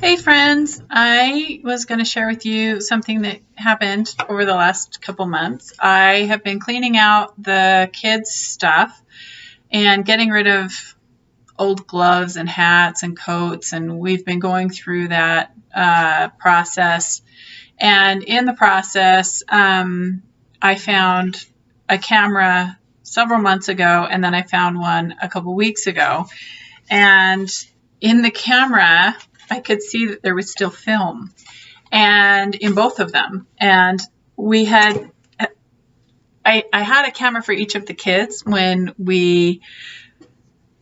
Hey friends, I was going to share with you something that happened over the last couple months. I have been cleaning out the kids' stuff and getting rid of old gloves and hats and coats, and we've been going through that process. And in the process, I found a camera several months ago, and then I found one a couple weeks ago. And in the camera, I could see that there was still film, and in both of them. And I had a camera for each of the kids when we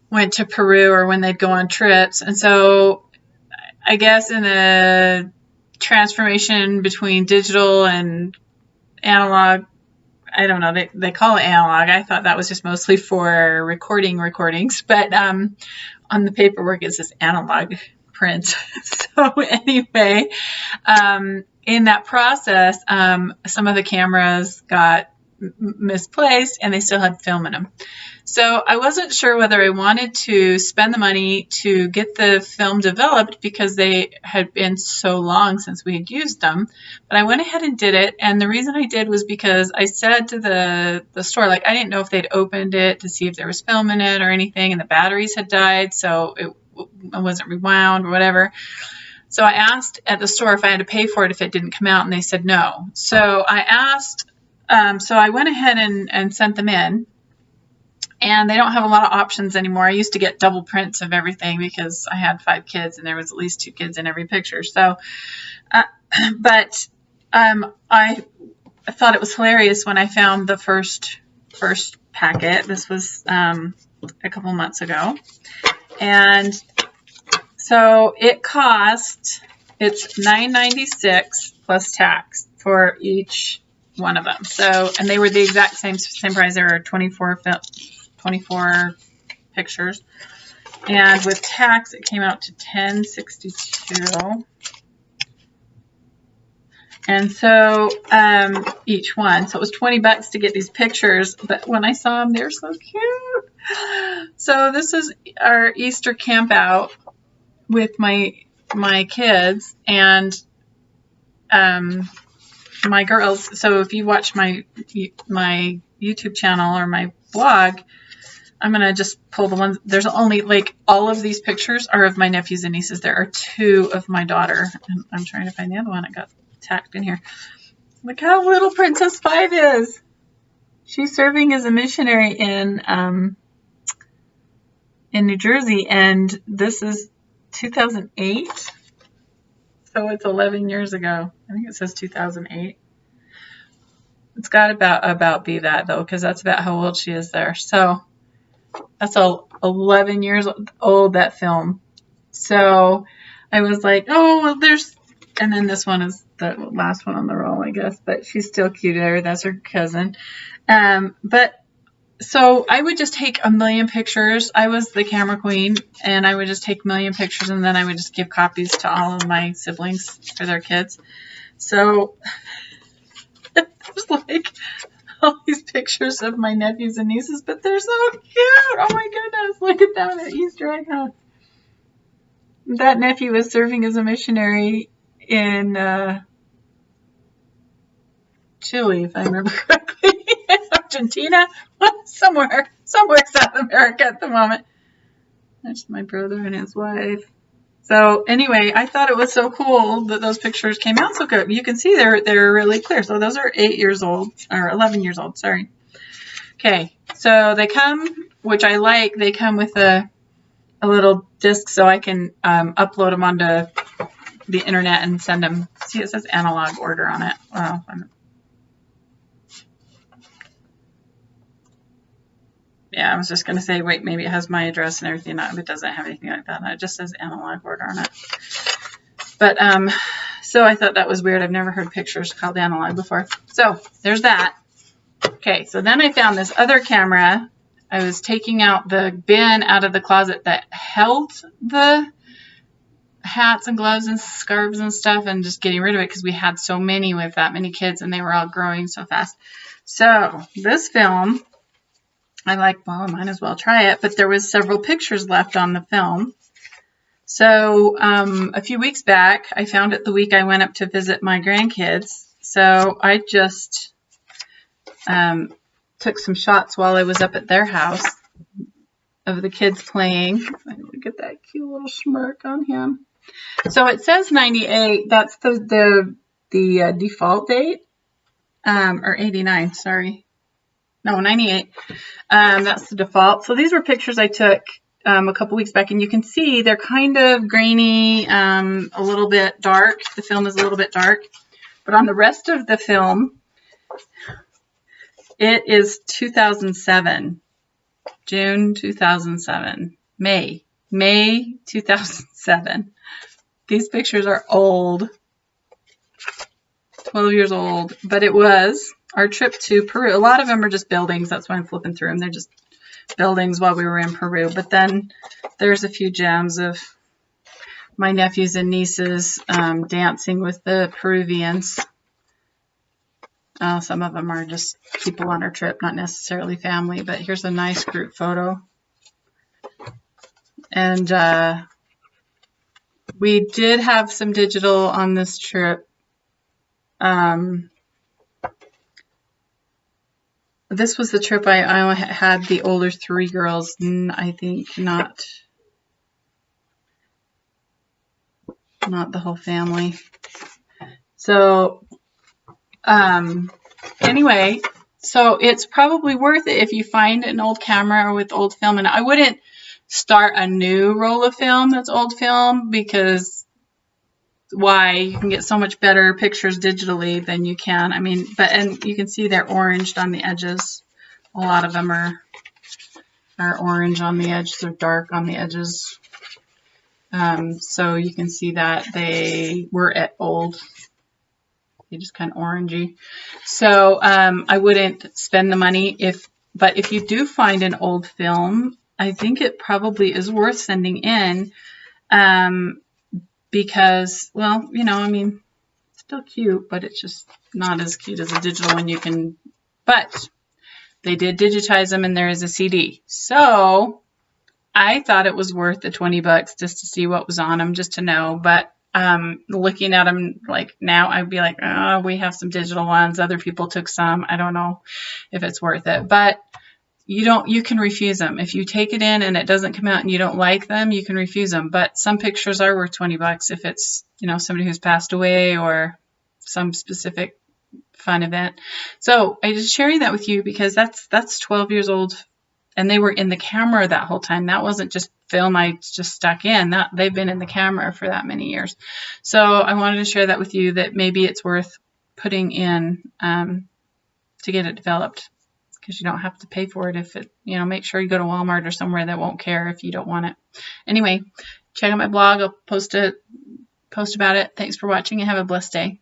went to Peru or when they'd go on trips. And so I guess in the transformation between digital and analog, I don't know, they call it analog. I thought that was just mostly for recordings, but on the paperwork it says analog print. So anyway, in that process, some of the cameras got misplaced and they still had film in them. So I wasn't sure whether I wanted to spend the money to get the film developed because they had been so long since we had used them. But I went ahead and did it. And the reason I did was because I said to the store, like, I didn't know if they'd opened it to see if there was film in it or anything, and the batteries had died, so it wasn't rewound or whatever. So I asked at the store if I had to pay for it if it didn't come out, and they said no. So I asked, so I went ahead and sent them in, and they don't have a lot of options anymore. I used to get double prints of everything because I had 5 kids and there was at least 2 kids in every picture. So, but I thought it was hilarious when I found the first packet. This was a couple months ago. And so it's $9.96 plus tax for each one of them. So, and they were the exact same price. There were 24 pictures. And with tax, it came out to $10.62. And so each one. So it was $20 to get these pictures. But when I saw them, they're so cute. So this is our Easter camp out with my kids and my girls. So if you watch my YouTube channel or my blog, I'm going to just pull the ones. There's only, like, all of these pictures are of my nephews and nieces. There are 2 of my daughter. And I'm trying to find the other one. I got tacked in here. Look how little Princess 5 is. She's serving as a missionary in New Jersey, and this is 2008. So it's 11 years ago. I think it says 2008. It's got about be that, though, because that's about how old she is there. So that's 11 years old, that film. So I was like, oh, well, and then this one is the last one on the roll, I guess, but she's still cuter. That's her cousin. But so I would just take a million pictures. I was the camera queen, and I would just take a million pictures, and then I would just give copies to all of my siblings for their kids. So there's like all these pictures of my nephews and nieces, but they're so cute. Oh my goodness, look at them at Easter egg hunt. That nephew is serving as a missionary in Chile, if I remember correctly. Argentina, somewhere South America at the moment. There's my brother and his wife. So anyway, I thought it was so cool that those pictures came out so good. You can see they're really clear. So those are 8 years old, or 11 years old, sorry. Okay, so they come, which I like, they come with a little disc so I can upload them onto the internet and send them. See, it says analog order on it. Wow. Yeah, I was just going to say, wait, maybe it has my address and everything. No, it doesn't have anything like that. It just says analog order on it. But, so I thought that was weird. I've never heard pictures called analog before. So there's that. Okay, so then I found this other camera. I was taking out the bin out of the closet that held the hats and gloves and scarves and stuff and just getting rid of it because we had so many with that many kids and they were all growing so fast. So this film, I like, well, I might as well try it, but there was several pictures left on the film. So a few weeks back, I found it the week I went up to visit my grandkids. So I just took some shots while I was up at their house of the kids playing. Look at that cute little smirk on him. So it says 98. That's the default date, or 89. Sorry, no, 98. That's the default. So these were pictures I took a couple weeks back, and you can see they're kind of grainy, a little bit dark. The film is a little bit dark, but on the rest of the film, it is 2007, June 2007, May 2007. These pictures are old, 12 years old, but it was our trip to Peru. A lot of them are just buildings. That's why I'm flipping through them. They're just buildings while we were in Peru. But then there's a few gems of my nephews and nieces dancing with the Peruvians. Some of them are just people on our trip, not necessarily family. But here's a nice group photo. And we did have some digital on this trip. This was the trip I had the older 3 girls, I think, not the whole family. So, anyway, so it's probably worth it if you find an old camera with old film. And I wouldn't start a new roll of film that's old film, because why? You can get so much better pictures digitally than you can. I mean, and you can see they're oranged on the edges. A lot of them are orange on the edges. They're dark on the edges. So you can see that they were at old. They just kind of orangey. So I wouldn't spend the money but if you do find an old film, I think it probably is worth sending in. Because, well, you know, I mean, it's still cute, but it's just not as cute as a digital one. You can, but they did digitize them, and there is a CD. So I thought it was worth the $20 just to see what was on them, just to know. But looking at them like now, I'd be like, oh, we have some digital ones. Other people took some. I don't know if it's worth it, but you can refuse them. If you take it in and it doesn't come out and you don't like them, you can refuse them. But some pictures are worth $20 if it's, you know, somebody who's passed away or some specific fun event. So I just sharing that with you because that's 12 years old, and they were in the camera that whole time. That wasn't just film I just stuck in. They've been in the camera for that many years. So I wanted to share that with you, that maybe it's worth putting in to get it developed. Because you don't have to pay for it if it, you know, make sure you go to Walmart or somewhere that won't care if you don't want it. Anyway, check out my blog. I'll post about it. Thanks for watching and have a blessed day.